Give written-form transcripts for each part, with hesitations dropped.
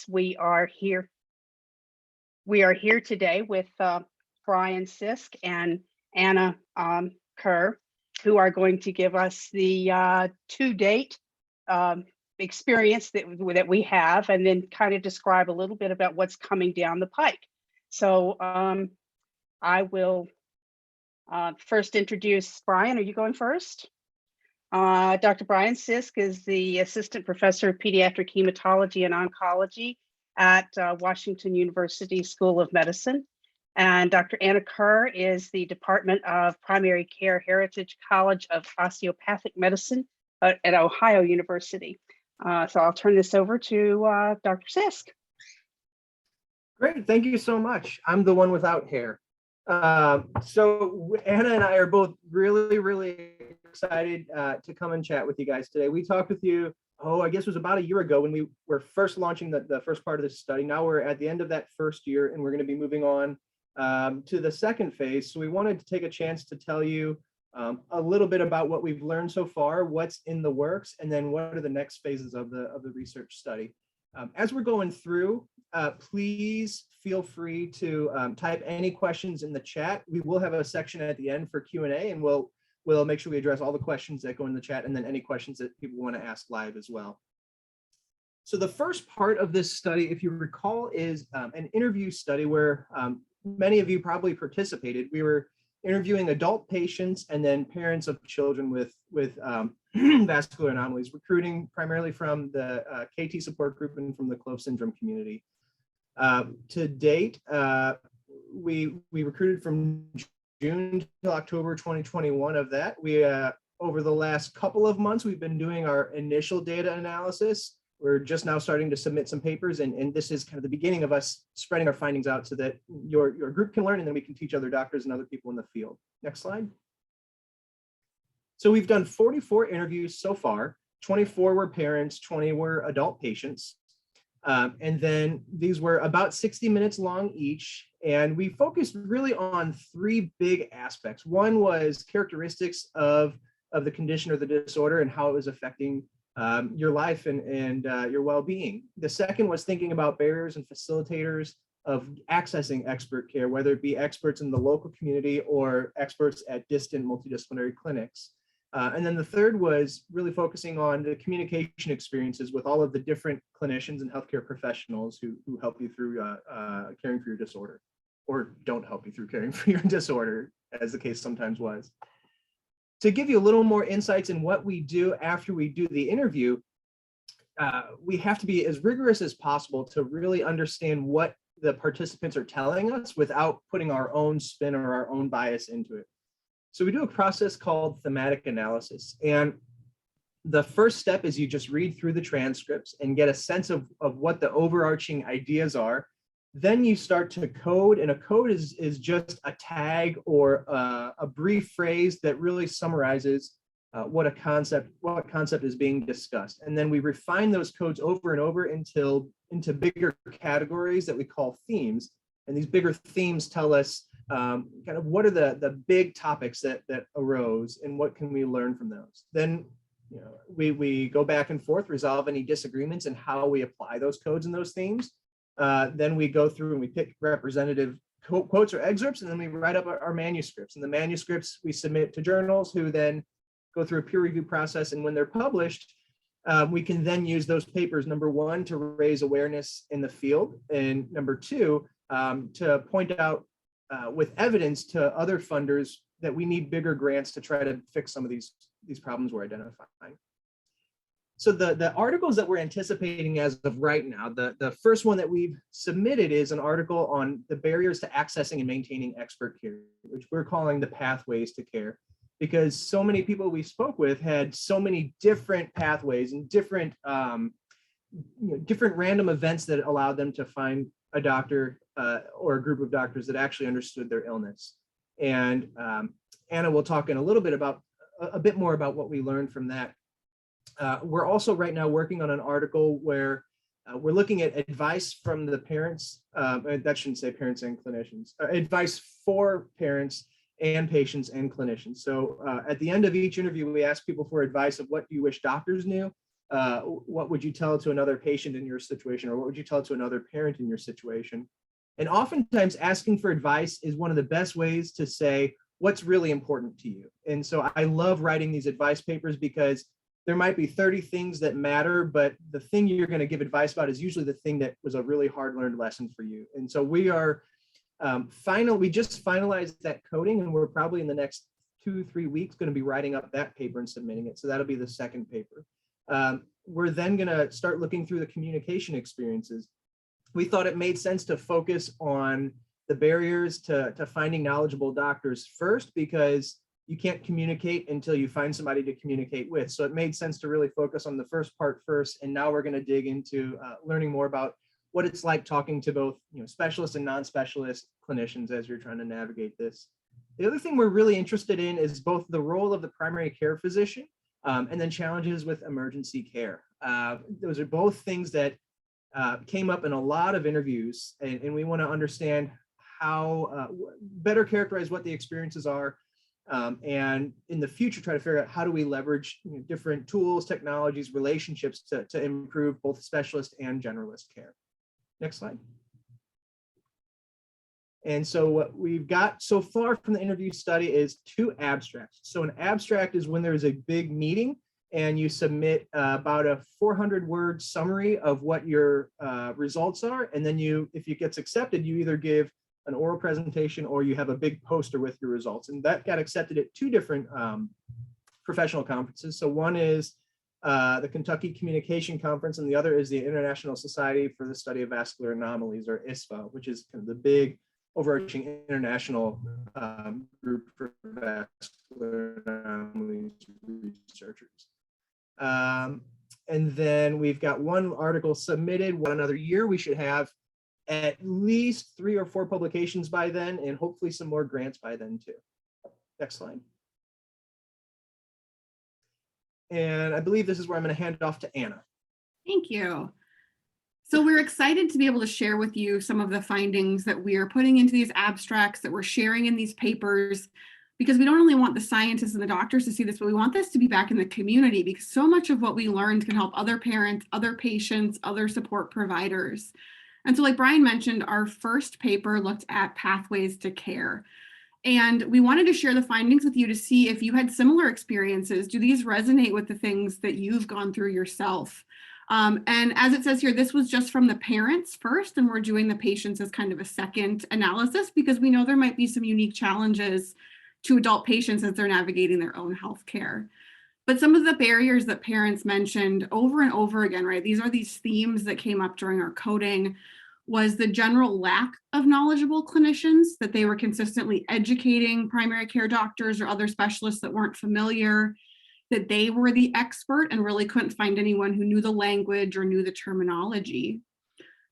We are here. We are here today with Bryan Sisk and Anna Kerr, who are going to give us the to-date experience that we have, and then kind of describe a little bit about what's coming down the pike. So I will first introduce Bryan. Are you going first? Dr. Bryan Sisk is the Assistant Professor of Pediatric Hematology and Oncology at Washington University School of Medicine. And Dr. Anna Kerr is the Department of Primary Care Heritage College of Osteopathic Medicine at Ohio University. So I'll turn this over to Dr. Sisk. Great, thank you so much. I'm the one without hair. So Anna and I are both really excited to come and chat with you guys today. We talked with you, I guess it was about a year ago when we were first launching the first part of this study. Now we're at the end of that first year and we're going to be moving on to the second phase. So we wanted to take a chance to tell you a little bit about what we've learned so far, what's in the works, and then what are the next phases of the research study. As we're going through, please feel free to type any questions in the chat. We will have a section at the end for Q&A, and we'll make sure we address all the questions that go in the chat, and then any questions that people want to ask live as well. So the first part of this study, if you recall, is an interview study where many of you probably participated. We were interviewing adult patients and then parents of children with vascular anomalies, recruiting primarily from the KT support group and from the CLOVE syndrome community. To date, we recruited from June to October 2021 of that. We over the last couple of months, we've been doing our initial data analysis. We're just now starting to submit some papers, and this is kind of the beginning of us spreading our findings out so that your group can learn, and then we can teach other doctors and other people in the field. Next slide. So we've done 44 interviews so far. 24 were parents, 20 were adult patients. And then these were about 60 minutes long each. And we focused really on three big aspects. One was characteristics of the condition or the disorder and how it was affecting your life and your well-being. The second was thinking about barriers and facilitators of accessing expert care, whether it be experts in the local community or experts at distant multidisciplinary clinics. And then the third was really focusing on the communication experiences with all of the different clinicians and healthcare professionals who help you through caring for your disorder, or don't help you through caring for your disorder, as the case sometimes was. To give you a little more insights in what we do after we do the interview, we have to be as rigorous as possible to really understand what the participants are telling us without putting our own spin or our own bias into it. So we do a process called thematic analysis. And the first step is you just read through the transcripts and get a sense of what the overarching ideas are. Then you start to code, and a code is just a tag or a brief phrase that really summarizes what concept is being discussed. And then we refine those codes over and over into bigger categories that we call themes. And these bigger themes tell us kind of what are the big topics that arose and what can we learn from those. Then we go back and forth, resolve any disagreements and how we apply those codes and those themes. Then we go through and we pick representative quotes or excerpts, and then we write up our manuscripts. And the manuscripts we submit to journals, who then go through a peer review process. And when they're published, we can then use those papers, number one, to raise awareness in the field, and number two, to point out with evidence to other funders that we need bigger grants to try to fix some of these problems we're identifying. So the articles that we're anticipating as of right now, the first one that we've submitted is an article on the barriers to accessing and maintaining expert care, which we're calling the pathways to care, because so many people we spoke with had so many different pathways and different different random events that allowed them to find a doctor or a group of doctors that actually understood their illness. And Anna will talk in a bit more about what we learned from that. We're also right now working on an article where we're looking at advice from the parents, that shouldn't say parents and clinicians, advice for parents and patients and clinicians. So at the end of each interview, we ask people for advice of what do you wish doctors knew, what would you tell to another patient in your situation, or what would you tell to another parent in your situation? And oftentimes asking for advice is one of the best ways to say what's really important to you. And so I love writing these advice papers because there might be 30 things that matter, but the thing you're going to give advice about is usually the thing that was a really hard learned lesson for you. And so we are we just finalized that coding, and we're probably in the next 2-3 weeks going to be writing up that paper and submitting it. So that'll be the second paper. We're then going to start looking through the communication experiences. We thought it made sense to focus on the barriers to finding knowledgeable doctors first, because you can't communicate until you find somebody to communicate with. So it made sense to really focus on the first part first. And now we're going to dig into learning more about what it's like talking to both specialist and non-specialist clinicians as you're trying to navigate this. The other thing we're really interested in is both the role of the primary care physician and then challenges with emergency care. Those are both things that came up in a lot of interviews, and we want to understand how better characterize what the experiences are, and in the future try to figure out how do we leverage different tools, technologies, relationships to improve both specialist and generalist care. Next slide. And so what we've got so far from the interview study is 2 abstracts. So an abstract is when there's a big meeting and you submit about a 400-word summary of what your results are. And then if it gets accepted, you either give an oral presentation or you have a big poster with your results. And that got accepted at 2 different professional conferences. So one is the Kentucky Communication Conference, and the other is the International Society for the Study of Vascular Anomalies, or ISVA, which is kind of the big overarching international group for vascular anomalies researchers. And then we've got 1 article submitted. Another year, we should have at least 3 or 4 publications by then, and hopefully some more grants by then too. Next slide. And I believe this is where I'm going to hand it off to Anna. Thank you. So we're excited to be able to share with you some of the findings that we are putting into these abstracts, that we're sharing in these papers, because we don't only want the scientists and the doctors to see this, but we want this to be back in the community, because so much of what we learned can help other parents, other patients, other support providers. And so like Bryan mentioned, our first paper looked at pathways to care. And we wanted to share the findings with you to see if you had similar experiences. Do these resonate with the things that you've gone through yourself? And as it says here, this was just from the parents first, and we're doing the patients as kind of a second analysis, because we know there might be some unique challenges to adult patients as they're navigating their own healthcare. But some of the barriers that parents mentioned over and over again, right? These are these themes that came up during our coding, was the general lack of knowledgeable clinicians, that they were consistently educating primary care doctors or other specialists that weren't familiar, that they were the expert and really couldn't find anyone who knew the language or knew the terminology.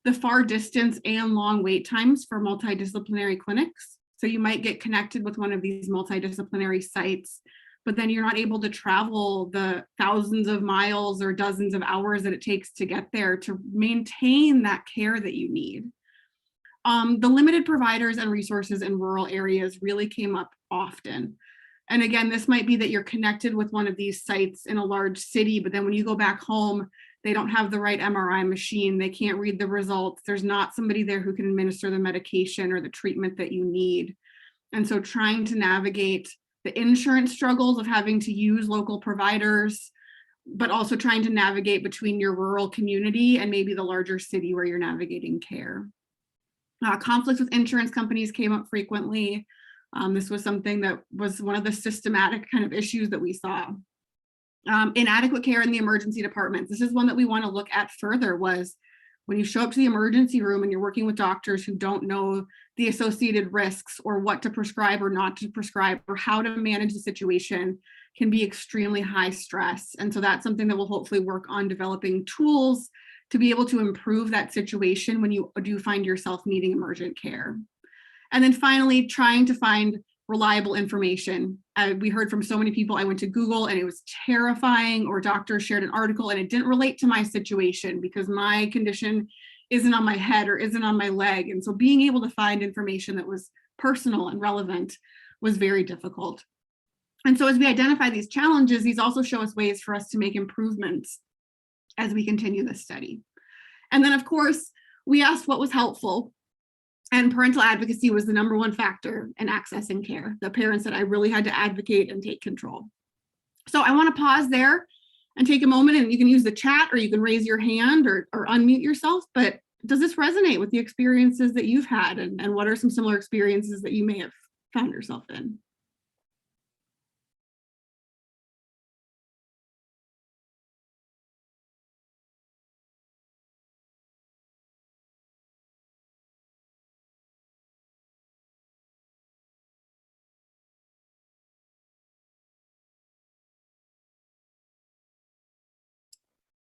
The far distance and long wait times for multidisciplinary clinics. So you might get connected with one of these multidisciplinary sites, but then you're not able to travel the thousands of miles or dozens of hours that it takes to get there to maintain that care that you need. The limited providers and resources in rural areas really came up often. And again, this might be that you're connected with one of these sites in a large city, but then when you go back home, they don't have the right MRI machine, they can't read the results, there's not somebody there who can administer the medication or the treatment that you need. And so trying to navigate the insurance struggles of having to use local providers, but also trying to navigate between your rural community and maybe the larger city where you're navigating care. Conflicts with insurance companies came up frequently. This was something that was one of the systematic kind of issues that we saw. Inadequate care in the emergency departments. This is one that we want to look at further, was when you show up to the emergency room and you're working with doctors who don't know the associated risks or what to prescribe or not to prescribe or how to manage the situation, can be extremely high stress. And so that's something that we'll hopefully work on developing tools to be able to improve that situation when you do find yourself needing emergent care. And then finally, trying to find reliable information. We heard from so many people, I went to Google and it was terrifying, or doctors shared an article and it didn't relate to my situation because my condition isn't on my head or isn't on my leg. And so being able to find information that was personal and relevant was very difficult. And so as we identify these challenges, these also show us ways for us to make improvements. as we continue this study. And then, of course, we asked what was helpful. And parental advocacy was the #1 factor in accessing care. The parents said I really had to advocate and take control. So I want to pause there and take a moment, and you can use the chat or you can raise your hand or unmute yourself. But does this resonate with the experiences that you've had? And what are some similar experiences that you may have found yourself in?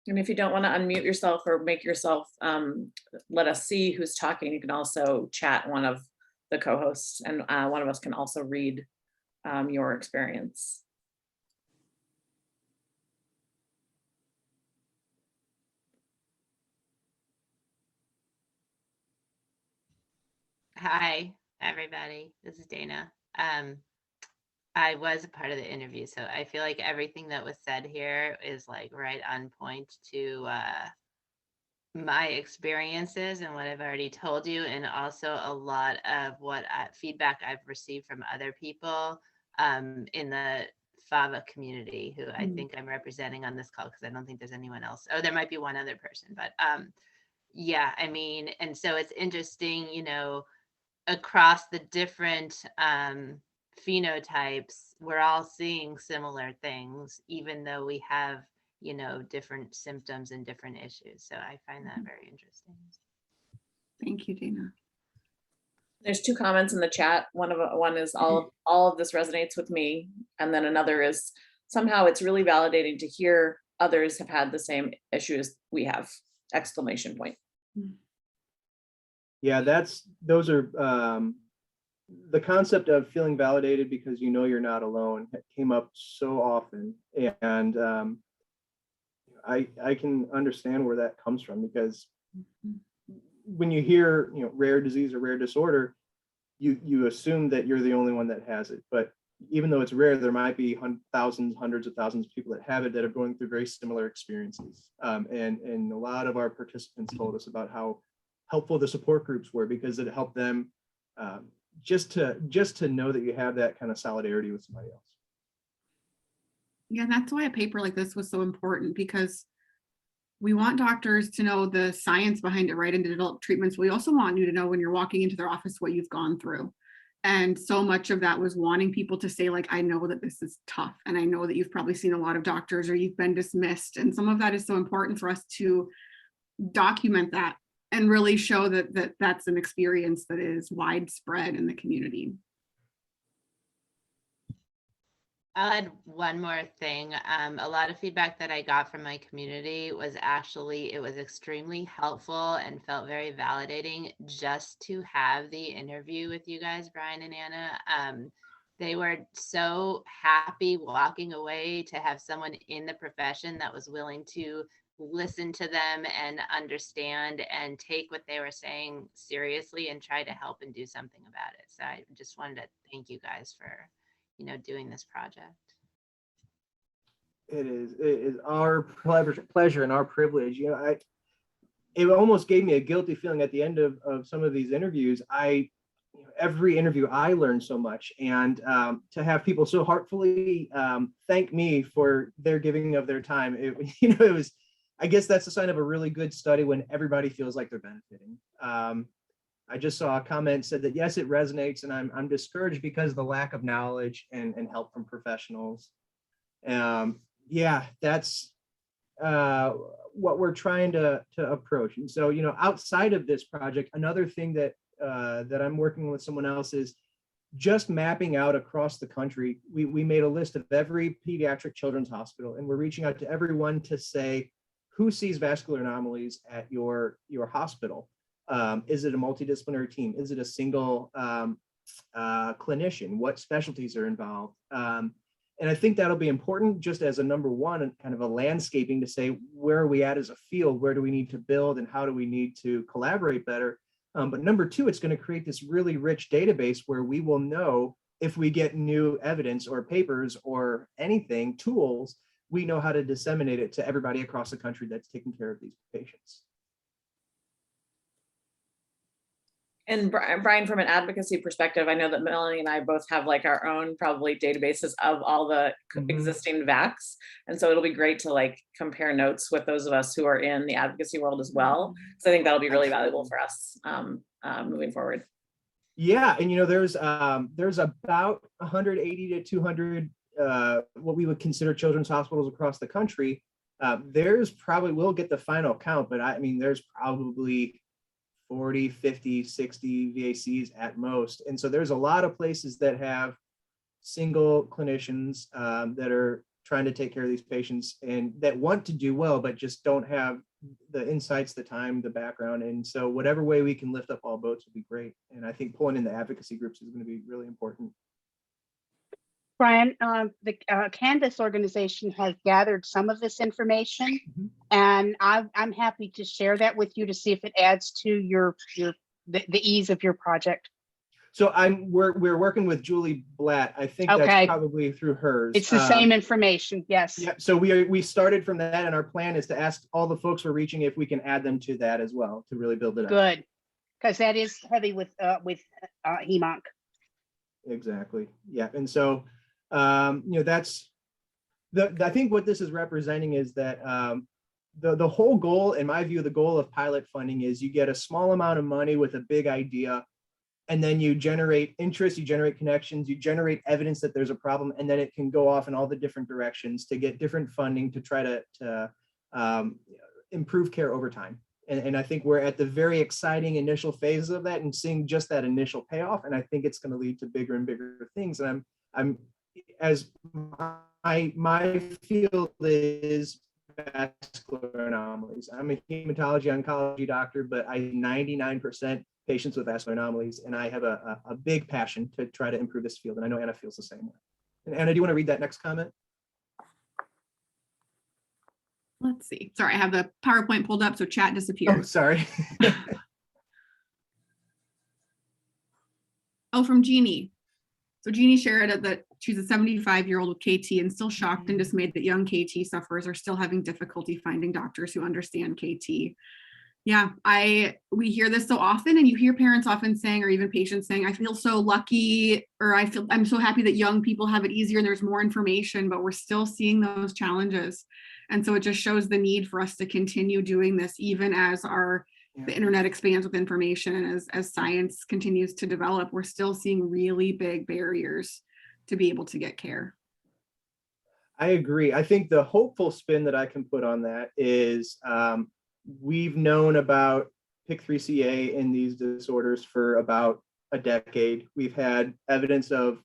And if you don't want to unmute yourself or make yourself let us see who's talking, you can also chat one of the co-hosts, and one of us can also read your experience. Hi, everybody. This is Dana. I was a part of the interview, so I feel like everything that was said here is like right on point to my experiences and what I've already told you, and also a lot of what feedback I've received from other people in the FAVA community, who I think I'm representing on this call, because I don't think there's anyone else. Oh, there might be one other person, but yeah, I mean, and so it's interesting, you know, across the different phenotypes, we're all seeing similar things, even though we have, you know, different symptoms and different issues. So I find that very interesting. Thank you, Dana. There's 2 comments in the chat. One is all of this resonates with me, and then another is somehow it's really validating to hear others have had the same issues we have! Exclamation point. Yeah, those are the concept of feeling validated because you know you're not alone came up so often, and I can understand where that comes from, because when you hear, you know, rare disease or rare disorder, you assume that you're the only one that has it. But even though it's rare, there might be thousands, hundreds of thousands of people that have it that are going through very similar experiences. And a lot of our participants told us about how helpful the support groups were, because it helped them just to know that you have that kind of solidarity with somebody else. Yeah, that's why a paper like this was so important, because we want doctors to know the science behind it, right, and to develop treatments. We also want you to know when you're walking into their office what you've gone through. And so much of that was wanting people to say, like, I know that this is tough, and I know that you've probably seen a lot of doctors or you've been dismissed. And some of that is so important for us to document that and really show that that's an experience that is widespread in the community. I'll add one more thing. A lot of feedback that I got from my community was actually, it was extremely helpful and felt very validating just to have the interview with you guys, Bryan and Anna. They were so happy walking away to have someone in the profession that was willing to listen to them and understand and take what they were saying seriously and try to help and do something about it. So I just wanted to thank you guys for, you know, doing this project. It is our pleasure and our privilege. You know, it almost gave me a guilty feeling at the end of some of these interviews. Every interview I learned so much, and to have people so heartfully thank me for their giving of their time, it was, I guess that's a sign of a really good study when everybody feels like they're benefiting. I just saw a comment said that, yes, it resonates, and I'm discouraged because of the lack of knowledge and help from professionals. Yeah, that's what we're trying to approach. And so, you know, outside of this project, another thing that I'm working with someone else is just mapping out across the country. We made a list of every pediatric children's hospital, and we're reaching out to everyone to say, who sees vascular anomalies at your hospital? Is it a multidisciplinary team? Is it a single clinician? What specialties are involved? And I think that'll be important just as a #1 and kind of a landscaping to say, where are we at as a field? Where do we need to build, and how do we need to collaborate better? But #2, it's going to create this really rich database where we will know if we get new evidence or papers or anything, tools we know how to disseminate it to everybody across the country that's taking care of these patients. And Brian, from an advocacy perspective, I know that Melanie and I both have like our own probably databases of all the existing VACs. And so it'll be great to like compare notes with those of us who are in the advocacy world as well. So I think that'll be really valuable for us moving forward. Yeah, and there's about 180 to 200 what we would consider children's hospitals across the country. There's probably, we'll get the final count, but I mean, there's probably 40, 50, 60 VACs at most. And so there's a lot of places that have single clinicians that are trying to take care of these patients and that want to do well, but just don't have the insights, the time, the background. And so whatever way we can lift up all boats would be great. And I think pulling in the advocacy groups is going to be really important. Bryan, the Canvas organization has gathered some of this information, and I'm happy to share that with you to see if it adds to the ease of your project. So we're working with Julie Blatt. I think Okay. that's probably through hers. It's the same information, yes. Yeah. So we started from that, and our plan is to ask all the folks we're reaching if we can add them to that as well to really build it up. Good, because that is heavy with HEMONC. Exactly. Yeah. And so that's I think what this is representing is that the whole goal, in my view, the goal of pilot funding is you get a small amount of money with a big idea, and then you generate interest, you generate connections, you generate evidence that there's a problem, and then it can go off in all the different directions to get different funding to try to improve care over time. And I think we're at the very exciting initial phase of that and seeing just that initial payoff. And I think it's going to lead to bigger and bigger things. And I'm as my field is vascular anomalies. I'm a hematology oncology doctor, but I 99% patients with vascular anomalies, and I have a big passion to try to improve this field. And I know Anna feels the same way. And Anna, do you want to read that next comment? Let's see. Sorry, I have the PowerPoint pulled up, so chat disappeared. Oh, sorry. Oh, from Jeannie. So Jeannie shared that she's a 75-year-old with KT and still shocked and dismayed that young KT sufferers are still having difficulty finding doctors who understand KT. Yeah, we hear this so often, and you hear parents often saying, or even patients saying, I feel so lucky, or I'm so happy that young people have it easier and there's more information, but we're still seeing those challenges. And so it just shows the need for us to continue doing this, even as the internet expands with information, and as science continues to develop, we're still seeing really big barriers to be able to get care. I agree. I think the hopeful spin that I can put on that is we've known about PIK3CA in these disorders for about a decade. We've had evidence of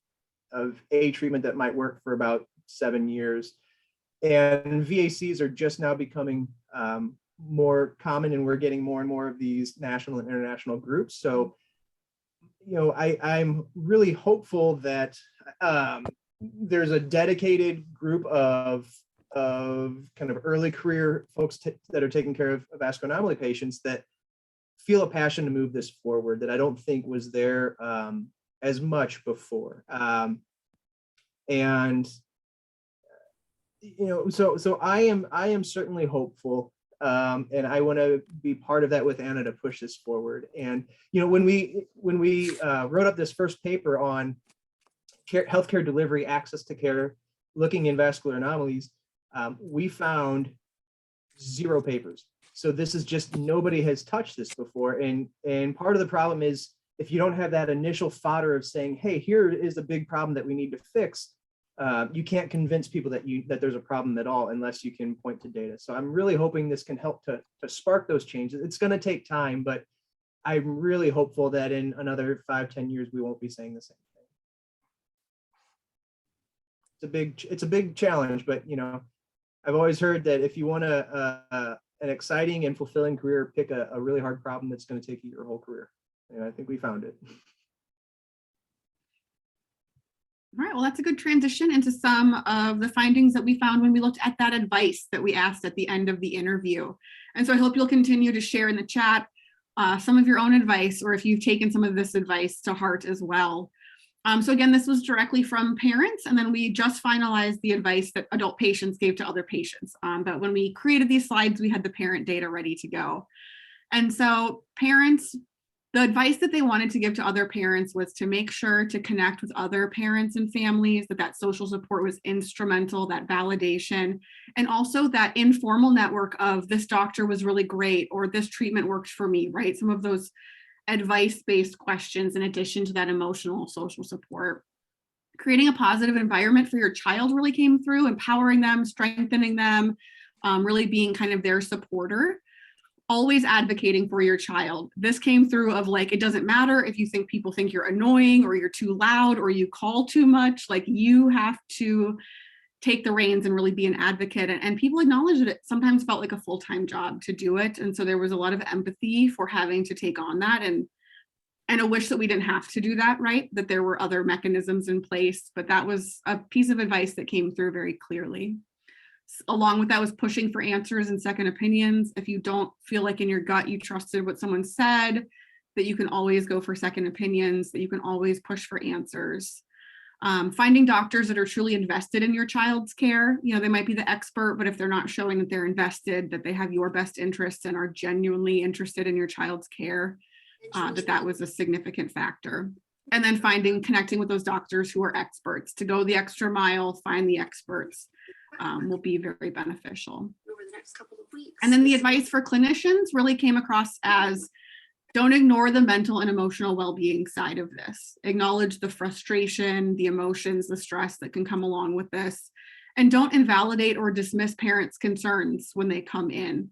a treatment that might work for about 7 years. And VACs are just now becoming more common, and we're getting more and more of these national and international groups. So, I'm really hopeful that there's a dedicated group of kind of early career folks that are taking care of vascular anomaly patients that feel a passion to move this forward that I don't think was there as much before. So I am certainly hopeful, and I want to be part of that with Anna to push this forward. And when we wrote up this first paper on healthcare delivery, access to care, looking in vascular anomalies, we found 0 papers. So this is just, nobody has touched this before. And part of the problem is if you don't have that initial fodder of saying, hey, here is a big problem that we need to fix, you can't convince people that there's a problem at all unless you can point to data. So I'm really hoping this can help to spark those changes. It's going to take time, but I'm really hopeful that in another 5-10 years, we won't be saying the same thing. It's a big challenge, but I've always heard that if you want an exciting and fulfilling career, pick a really hard problem that's going to take you your whole career. And I think we found it. All right, well, that's a good transition into some of the findings that we found when we looked at that advice that we asked at the end of the interview. And so I hope you'll continue to share in the chat some of your own advice, or if you've taken some of this advice to heart as well. So again, this was directly from parents, and then we just finalized the advice that adult patients gave to other patients. But when we created these slides, we had the parent data ready to go. And so parents, the advice that they wanted to give to other parents was to make sure to connect with other parents and families, that social support was instrumental, that validation, and also that informal network of this doctor was really great, or this treatment worked for me, right? Some of those advice-based questions in addition to that emotional social support. Creating a positive environment for your child really came through, empowering them, strengthening them, really being kind of their supporter. Always advocating for your child. This came through of like, it doesn't matter if you think people think you're annoying or you're too loud or you call too much, like you have to take the reins and really be an advocate. And people acknowledge that it sometimes felt like a full-time job to do it. And so there was a lot of empathy for having to take on that, and a wish that we didn't have to do that, right? That there were other mechanisms in place, but that was a piece of advice that came through very clearly. Along with that was pushing for answers and second opinions. If you don't feel like in your gut you trusted what someone said, that you can always go for second opinions, that you can always push for answers. Finding doctors that are truly invested in your child's care. You know, they might be the expert, but if they're not showing that they're invested, that they have your best interests and are genuinely interested in your child's care, that was a significant factor. And then connecting with those doctors who are experts, to go the extra mile, find the experts, will be very beneficial. Over the next couple of weeks. And then the advice for clinicians really came across as, don't ignore the mental and emotional well-being side of this. Acknowledge the frustration, the emotions, the stress that can come along with this. And don't invalidate or dismiss parents' concerns when they come in.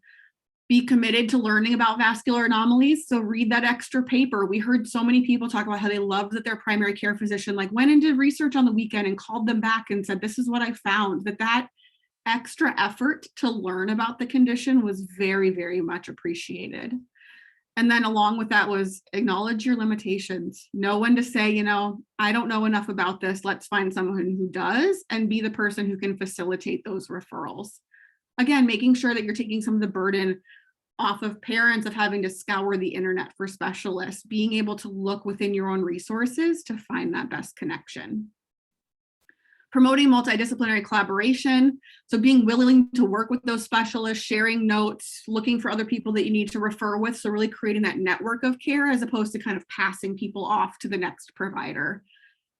Be committed to learning about vascular anomalies. So read that extra paper. We heard so many people talk about how they loved that their primary care physician went and did research on the weekend and called them back and said, this is what I found. That extra effort to learn about the condition was very, very much appreciated. And then along with that was acknowledge your limitations. Know when to say, I don't know enough about this. Let's find someone who does, and be the person who can facilitate those referrals. Again, making sure that you're taking some of the burden off of parents of having to scour the internet for specialists, being able to look within your own resources to find that best connection. Promoting multidisciplinary collaboration. So being willing to work with those specialists, sharing notes, looking for other people that you need to refer with. So really creating that network of care as opposed to kind of passing people off to the next provider.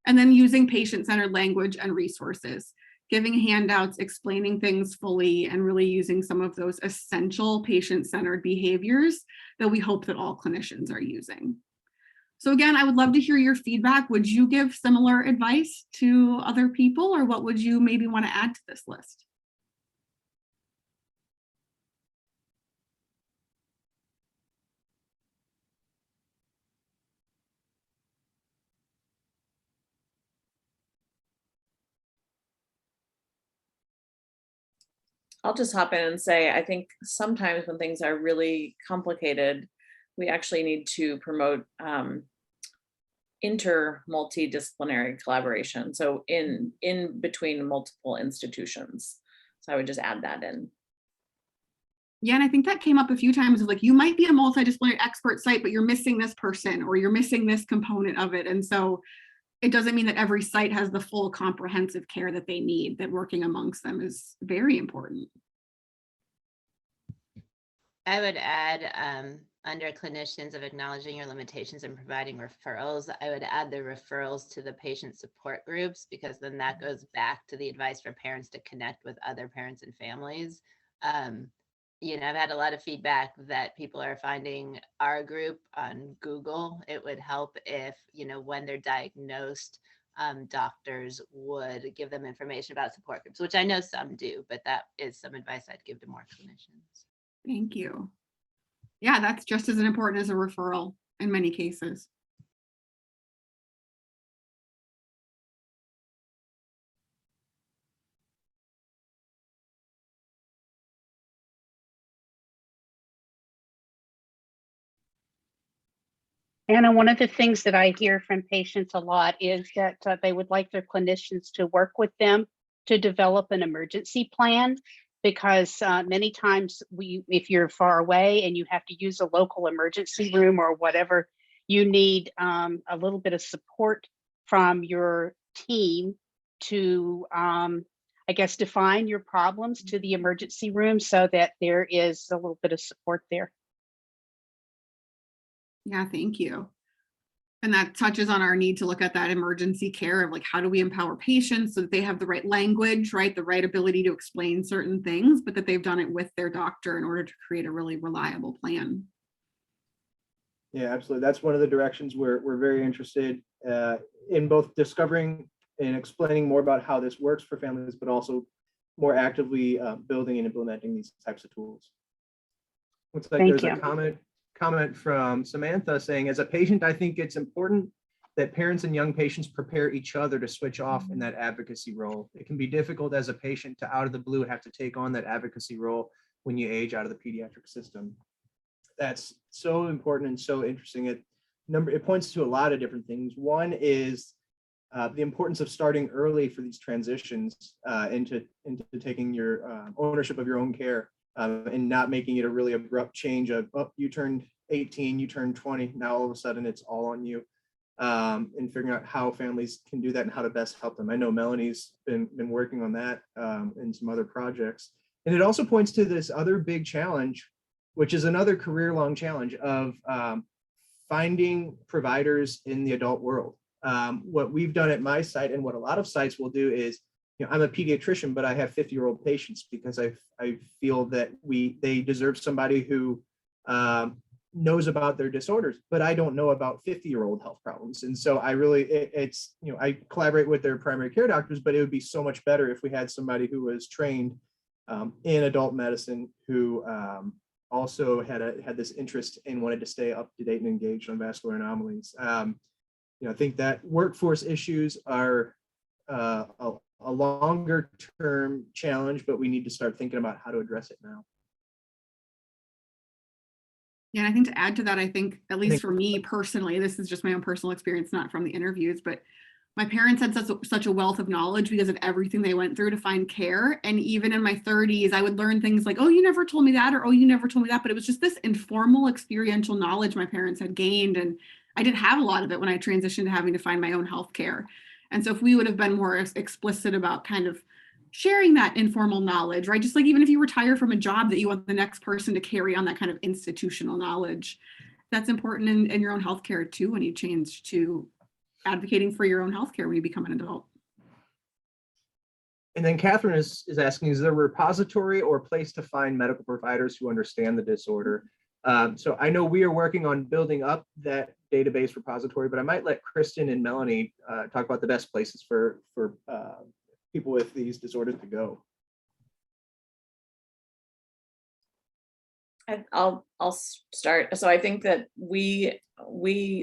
And then using patient-centered language and resources, giving handouts, explaining things fully, and really using some of those essential patient-centered behaviors that we hope that all clinicians are using. So again, I would love to hear your feedback. Would you give similar advice to other people, or what would you maybe want to add to this list? I'll just hop in and say, I think sometimes when things are really complicated, we actually need to promote multidisciplinary collaboration. So in between multiple institutions. So I would just add that in. Yeah, and I think that came up a few times of you might be a multidisciplinary expert site, but you're missing this person or you're missing this component of it. And so it doesn't mean that every site has the full comprehensive care that they need, that working amongst them is very important. I would add under clinicians of acknowledging your limitations and providing referrals, I would add the referrals to the patient support groups, because then that goes back to the advice for parents to connect with other parents and families. I've had a lot of feedback that people are finding our group on Google. It would help if, when they're diagnosed, doctors would give them information about support groups, which I know some do, but that is some advice I'd give to more clinicians. Thank you. Yeah, that's just as important as a referral in many cases. Anna, one of the things that I hear from patients a lot is that they would like their clinicians to work with them to develop an emergency plan, because many times if you're far away and you have to use a local emergency room or whatever, you need a little bit of support from your team to, I guess, define your problems to the emergency room so that there is a little bit of support there. Yeah, thank you. And that touches on our need to look at that emergency care of like, how do we empower patients so that they have the right language, right? The right ability to explain certain things, but that they've done it with their doctor in order to create a really reliable plan. Yeah, absolutely. That's one of the directions we're very interested in, both discovering and explaining more about how this works for families, but also more actively building and implementing these types of tools. Looks like Thank there's you. a comment from Samantha saying, as a patient, I think it's important that parents and young patients prepare each other to switch off in that advocacy role. It can be difficult as a patient to out of the blue have to take on that advocacy role when you age out of the pediatric system. That's so important and so interesting. It points to a lot of different things. One is the importance of starting early for these transitions into taking your ownership of your own care, and not making it a really abrupt change of, oh, you turned 18, you turned 20, now all of a sudden it's all on you, and figuring out how families can do that and how to best help them. I know Melanie's been working on that and some other projects. And it also points to this other big challenge, which is another career-long challenge of finding providers in the adult world. What we've done at my site and what a lot of sites will do is, I'm a pediatrician, but I have 50-year-old patients because I feel that they deserve somebody who knows about their disorders, but I don't know about 50-year-old health problems. And so I collaborate with their primary care doctors, but it would be so much better if we had somebody who was trained in adult medicine, who also had this interest and wanted to stay up to date and engaged on vascular anomalies. I think that workforce issues are a longer term challenge, but we need to start thinking about how to address it now. Yeah, and I think to add to that, I think, at least for me personally, this is just my own personal experience, not from the interviews, but my parents had such a wealth of knowledge because of everything they went through to find care. And even in my 30s, I would learn things like, oh, you never told me that, or oh, you never told me that. But it was just this informal experiential knowledge my parents had gained. And I didn't have a lot of it when I transitioned to having to find my own healthcare. And so if we would have been more explicit about kind of sharing that informal knowledge, right? Just like even if you retire from a job that you want the next person to carry on that kind of institutional knowledge, that's important in your own healthcare too, when you change to advocating for your own healthcare when you become an adult. And then Catherine is asking, is there a repository or place to find medical providers who understand the disorder? So I know we are working on building up that database repository, but I might let Kristen and Melanie talk about the best places for people with these disorders to go. I'll start. So I think that we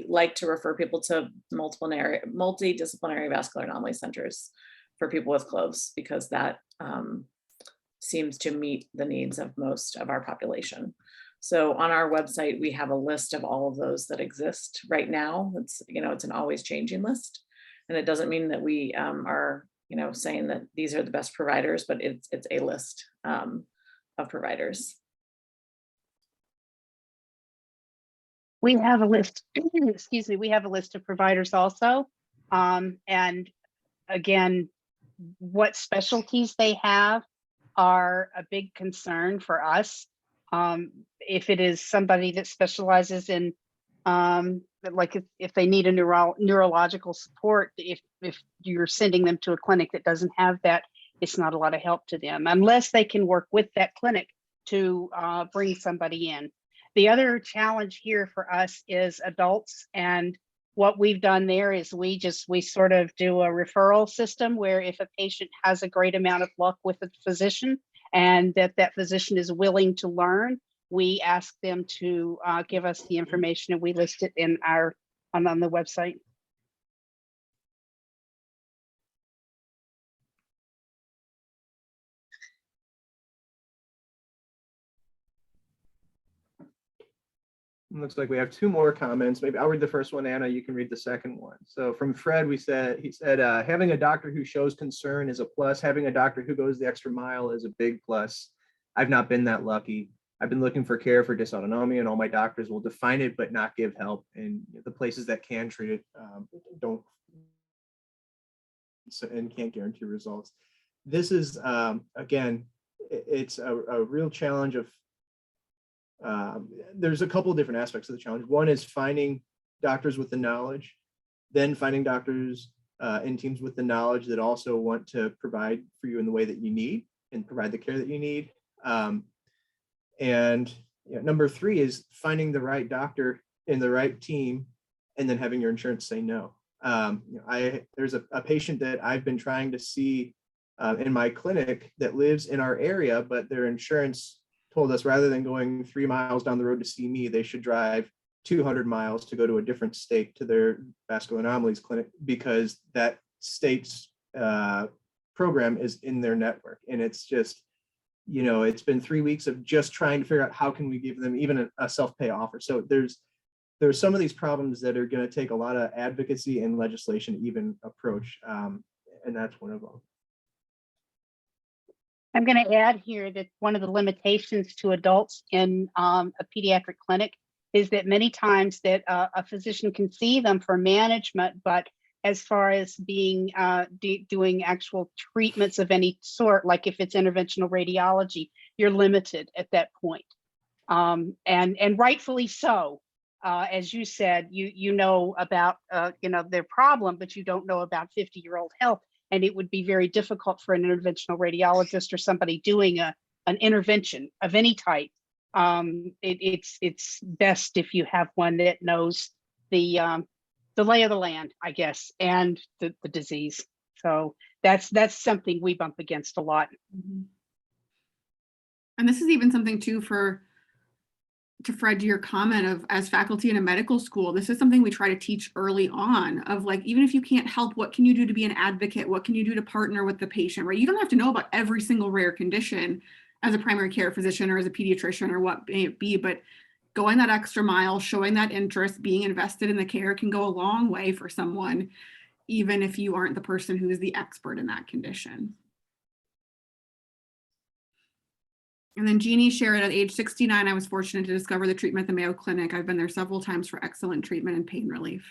like to refer people to multidisciplinary vascular anomaly centers for people with CLOVES, because that seems to meet the needs of most of our population. So on our website, we have a list of all of those that exist right now. It's an always changing list, and it doesn't mean that we are saying that these are the best providers, but it's a list of providers. We have a list, excuse me, we have a list of providers also. And again, what specialties they have are a big concern for us. If it is somebody that specializes in, like if they need a neurological support, if you're sending them to a clinic that doesn't have that, it's not a lot of help to them, unless they can work with that clinic to bring somebody in. The other challenge here for us is adults, and what we've done there is we sort of do a referral system where if a patient has a great amount of luck with a physician and that physician is willing to learn, we ask them to give us the information, and we list it in on the website. Looks like we have two more comments. Maybe I'll read the first one, Anna, you can read the second one. So from Fred, he said, having a doctor who shows concern is a plus. Having a doctor who goes the extra mile is a big plus. I've not been that lucky. I've been looking for care for dysautonomia, and all my doctors will define it but not give help. And the places that can treat it don't and can't guarantee results. This is, again, it's a real challenge of, there's a couple of different aspects of the challenge. One is finding doctors with the knowledge, then finding doctors and teams with the knowledge that also want to provide for you in the way that you need and provide the care that you need. And number three is finding the right doctor and the right team, and then having your insurance say no. There's a patient that I've been trying to see in my clinic that lives in our area, but their insurance told us rather than going 3 miles down the road to see me, they should drive 200 miles to go to a different state to their vascular anomalies clinic, because that state's program is in their network. And it's just, it's been 3 weeks of just trying to figure out how can we give them even a self-pay offer. So there's some of these problems that are going to take a lot of advocacy and legislation to even approach, and that's one of them. I'm going to add here that one of the limitations to adults in a pediatric clinic is that many times that a physician can see them for management, but as far as being doing actual treatments of any sort, like if it's interventional radiology, you're limited at that point, and rightfully so. As you said, you know about their problem, but you don't know about 50-year-old health, and it would be very difficult for an interventional radiologist or somebody doing an intervention of any type. It's best if you have one that knows the lay of the land, I guess, and the disease. So that's something we bump against a lot. Mm-hmm. And this is even something too to Fred, to your comment of, as faculty in a medical school, this is something we try to teach early on, of like, even if you can't help, what can you do to be an advocate? What can you do to partner with the patient, right? You don't have to know about every single rare condition as a primary care physician or as a pediatrician or what may it be, but going that extra mile, showing that interest, being invested in the care can go a long way for someone, even if you aren't the person who is the expert in that condition. And then Jeannie shared, at age 69, I was fortunate to discover the treatment at the Mayo Clinic. I've been there several times for excellent treatment and pain relief.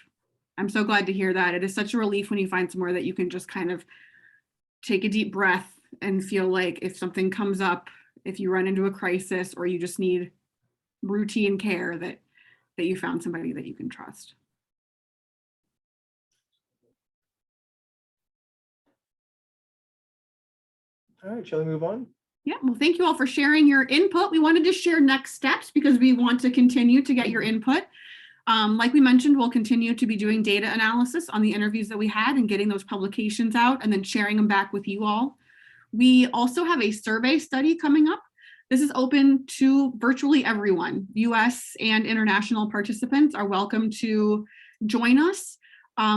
I'm so glad to hear that. It is such a relief when you find somewhere that you can just kind of take a deep breath and feel like if something comes up, if you run into a crisis or you just need routine care, that you found somebody that you can trust. All right, shall we move on? Yeah, well, thank you all for sharing your input. We wanted to share next steps because we want to continue to get your input. Like we mentioned, we'll continue to be doing data analysis on the interviews that we had and getting those publications out and then sharing them back with you all. We also have a survey study coming up. This is open to virtually everyone. US and international participants are welcome to join us.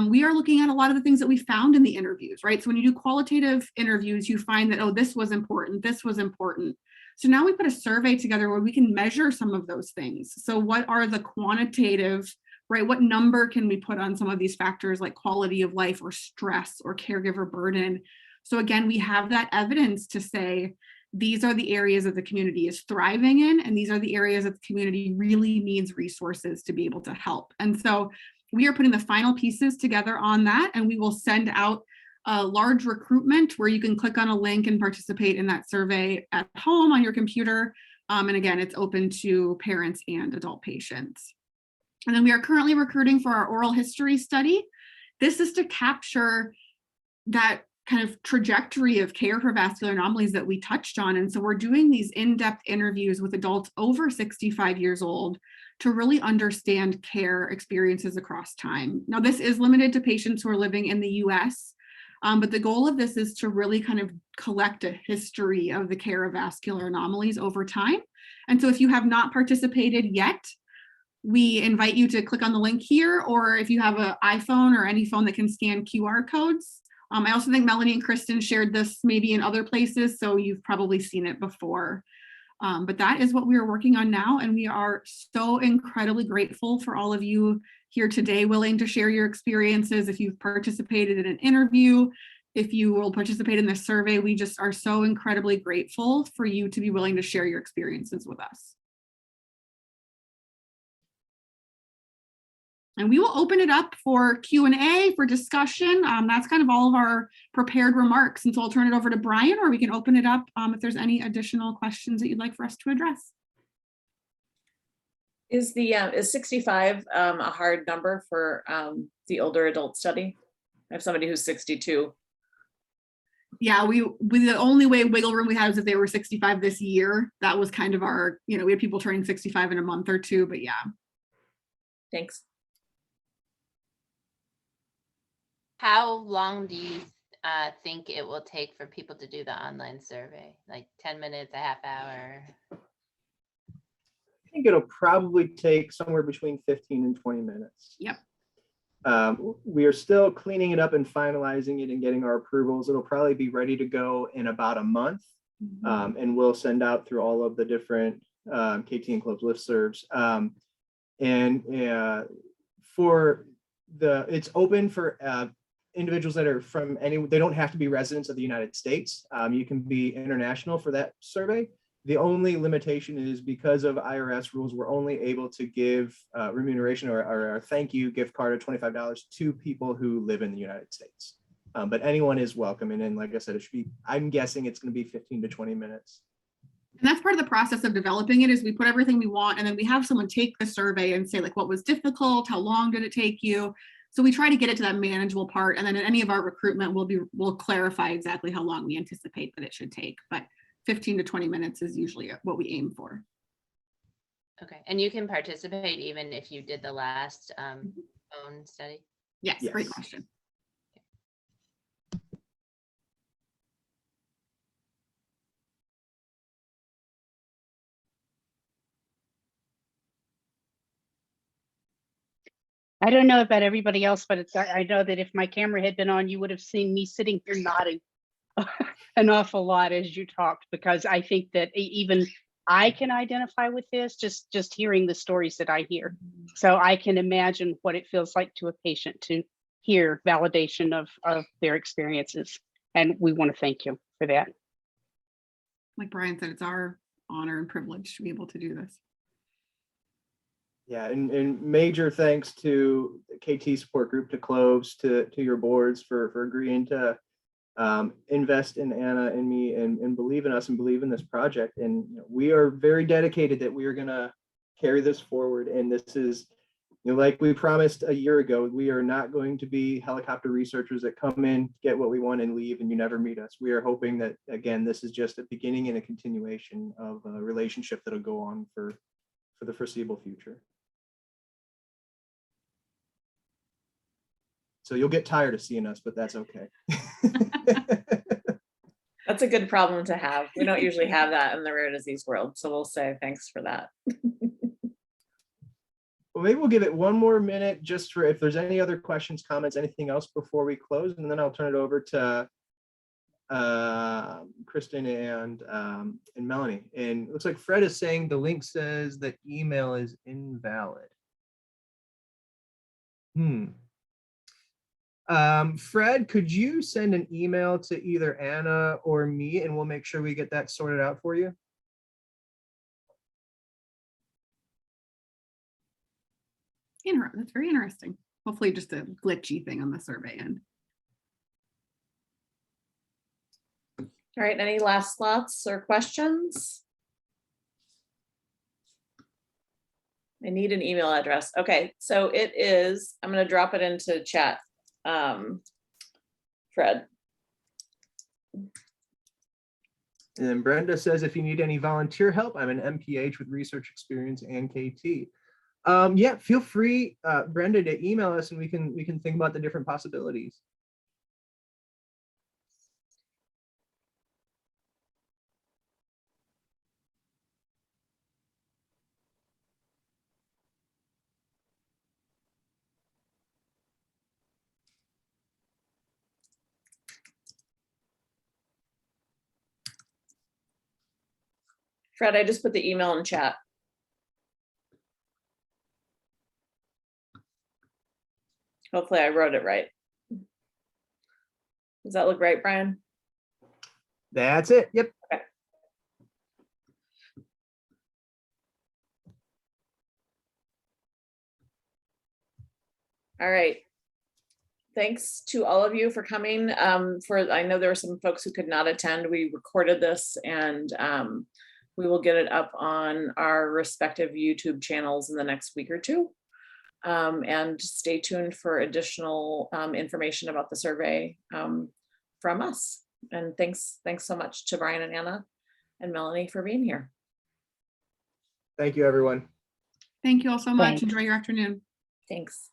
We are looking at a lot of the things that we found in the interviews, right? So when you do qualitative interviews, you find that, oh, this was important, this was important. So now we put a survey together where we can measure some of those things. So what are the quantitative, right? What number can we put on some of these factors like quality of life or stress or caregiver burden? So again, we have that evidence to say, these are the areas that the community is thriving in, and these are the areas that the community really needs resources to be able to help. And so we are putting the final pieces together on that, and we will send out a large recruitment where you can click on a link and participate in that survey at home on your computer. And again, it's open to parents and adult patients. And then we are currently recruiting for our oral history study. This is to capture that kind of trajectory of care for vascular anomalies that we touched on. And so we're doing these in-depth interviews with adults over 65 years old to really understand care experiences across time. Now, this is limited to patients who are living in the US, but the goal of this is to really kind of collect a history of the care of vascular anomalies over time. And so if you have not participated yet, we invite you to click on the link here, or if you have an iPhone or any phone that can scan QR codes. I also think Melanie and Kristen shared this maybe in other places, so you've probably seen it before. But that is what we are working on now, and we are so incredibly grateful for all of you here today willing to share your experiences. If you've participated in an interview, if you will participate in this survey, we just are so incredibly grateful for you to be willing to share your experiences with us. And we will open it up for Q&A, for discussion. That's kind of all of our prepared remarks. And so I'll turn it over to Bryan, or we can open it up if there's any additional questions that you'd like for us to address. Is 65 a hard number for the older adult study? I have somebody who's 62. Yeah, we the only way wiggle room we had was if they were 65 this year. That was kind of our, we had people turning 65 in a month or two, but yeah. Thanks. How long do you think it will take for people to do the online survey? Like 10 minutes, a half hour? I think it'll probably take somewhere between 15 and 20 minutes. Yep. We are still cleaning it up and finalizing it and getting our approvals. It'll probably be ready to go in about a month. And we'll send out through all of the different KT and Cloves listservs. It's open for individuals that are from they don't have to be residents of the United States. You can be international for that survey. The only limitation is because of IRS rules, we're only able to give remuneration or a thank you gift card of $25 to people who live in the United States. But anyone is welcome. And then, like I said, it should be, I'm guessing it's going to be 15 to 20 minutes. And that's part of the process of developing it, is we put everything we want, and then we have someone take the survey and say, like, what was difficult? How long did it take you? So we try to get it to that manageable part. And then in any of our recruitment, we'll clarify exactly how long we anticipate that it should take. But 15 to 20 minutes is usually what we aim for. Okay, and you can participate even if you did the last phone study? Yes, great question. I don't know about everybody else, but I know that if my camera had been on, you would have seen me sitting here nodding an awful lot as you talked, because I think that even I can identify with this, just hearing the stories that I hear. So I can imagine what it feels like to a patient to hear validation of their experiences. And we want to thank you for that. Like Bryan said, it's our honor and privilege to be able to do this. Yeah, and major thanks to the KT support group, to Cloves, to your boards for agreeing to invest in Anna and me and believe in us and believe in this project. And we are very dedicated that we are going to carry this forward. And this is, like we promised a year ago, we are not going to be helicopter researchers that come in, get what we want and leave, and you never meet us. We are hoping that, again, this is just a beginning and a continuation of a relationship that'll go on for the foreseeable future. So you'll get tired of seeing us, but that's okay. That's a good problem to have. We don't usually have that in the rare disease world. So we'll say thanks for that. Well, maybe we'll give it one more minute just for if there's any other questions, comments, anything else before we close, and then I'll turn it over to Kristen and Melanie. And it looks like Fred is saying the link says the email is invalid. Fred, could you send an email to either Anna or me, and we'll make sure we get that sorted out for you? That's very interesting. Hopefully just a glitchy thing on the survey end. All right, any last thoughts or questions? I need an email address. Okay, so it is, I'm going to drop it into chat. Fred. And then Brenda says, if you need any volunteer help, I'm an MPH with research experience and KT. Yeah, feel free, Brenda, to email us and we can think about the different possibilities. Fred, I just put the email in chat. Hopefully I wrote it right. Does that look right, Bryan? That's it. Yep. Okay. All right. Thanks to all of you for coming. I know there were some folks who could not attend. We recorded this and we will get it up on our respective YouTube channels in the next week or two. And stay tuned for additional information about the survey from us. And thanks so much to Bryan and Anna and Melanie for being here. Thank you, everyone. Thank you all so much. Thanks. Enjoy your afternoon. Thanks.